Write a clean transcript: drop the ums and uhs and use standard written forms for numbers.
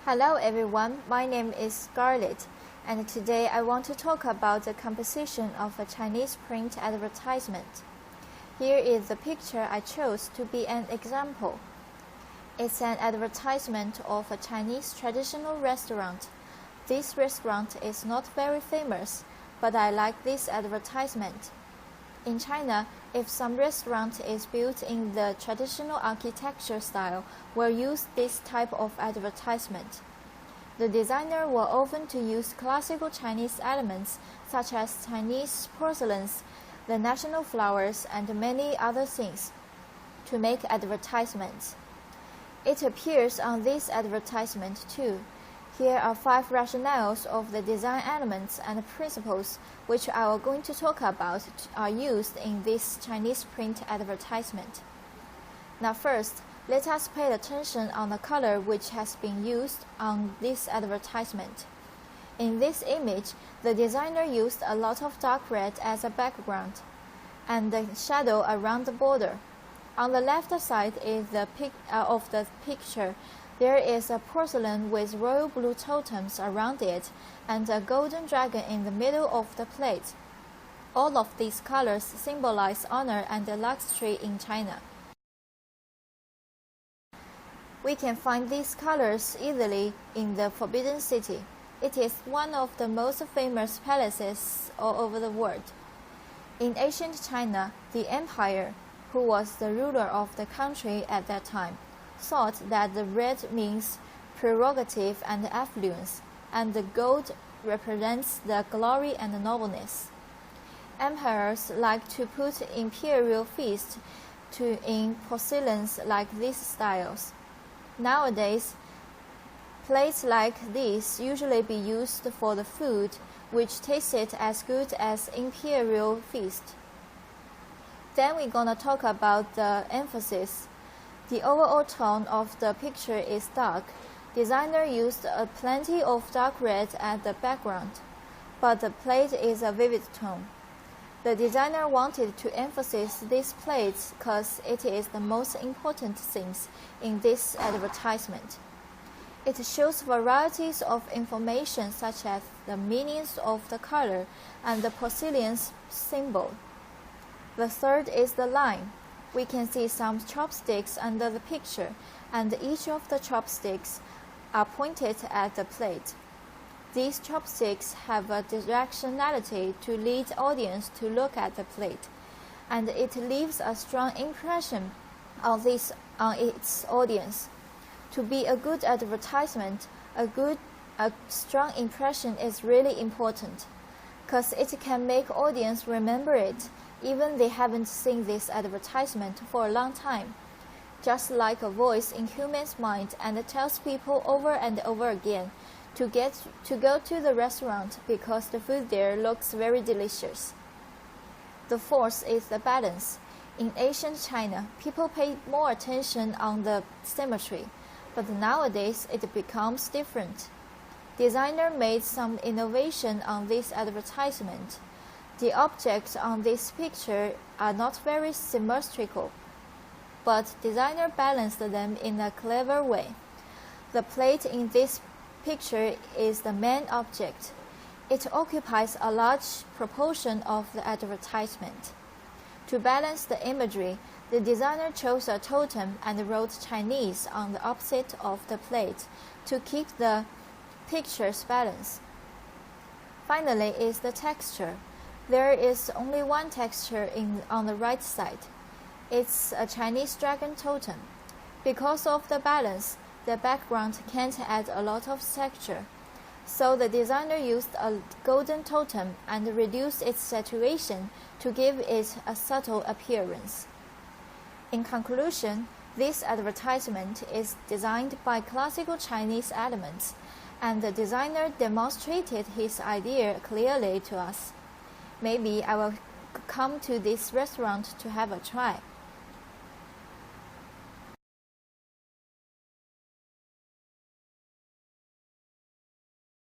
Hello everyone, my name is Scarlet, and today I want to talk about the composition of a Chinese print advertisement. Here is the picture I chose to be an example. It's an advertisement of a Chinese traditional restaurant. This restaurant is not very famous, but I like this advertisement. In China, if some restaurant is built in the traditional architecture style, will use this type of advertisement. The designer will often to use classical Chinese elements such as Chinese porcelains, the national flowers, and many other things to make advertisements. It appears on this advertisement too. Here are 5 rationales of the design elements and principles which I am going to talk about are used in this Chinese print advertisement. Now first, let us pay attention on the color which has been used on this advertisement. In this image, the designer used a lot of dark red as a background and the shadow around the border. On the left side is of the picture. There is a porcelain with royal blue totems around it and a golden dragon in the middle of the plate. All of these colors symbolize honor and luxury in China. We can find these colors easily in the Forbidden City. It is one of the most famous palaces all over the world. In ancient China, the emperor, who was the ruler of the country at that time, thought that the red means prerogative and affluence, and the gold represents the glory and nobleness. Emperors like to put imperial feasts in porcelains like these styles. Nowadays, plates like these usually be used for the food, which tasted as good as imperial feast. Then we're gonna talk about the emphasis. The overall tone of the picture is dark. Designer used plenty of dark red at the background, but the plate is a vivid tone. The designer wanted to emphasize this plate because it is the most important things in this advertisement. It shows varieties of information such as the meanings of the color and the porcelain's symbol. The third is the line. We can see some chopsticks under the picture, and each of the chopsticks are pointed at the plate. These chopsticks have a directionality to lead audience to look at the plate, and it leaves a strong impression on its audience. To be a good advertisement, a strong impression is really important, because it can make audience remember it, even they haven't seen this advertisement for a long time. Just like a voice in human's mind and tells people over and over again to go to the restaurant because the food there looks very delicious. The fourth is the balance. In ancient China, people paid more attention on the symmetry, but nowadays it becomes different. Designer made some innovation on this advertisement. The objects on this picture are not very symmetrical, but designer balanced them in a clever way. The plate in this picture is the main object. It occupies a large proportion of the advertisement. To balance the imagery, the designer chose a totem and wrote Chinese on the opposite of the plate to keep the picture's balance. Finally is the texture. There is only one texture on the right side. It's a Chinese dragon totem. Because of the balance, the background can't add a lot of texture. So the designer used a golden totem and reduced its saturation to give it a subtle appearance. In conclusion, this advertisement is designed by classical Chinese elements, and the designer demonstrated his idea clearly to us. Maybe I will come to this restaurant to have a try.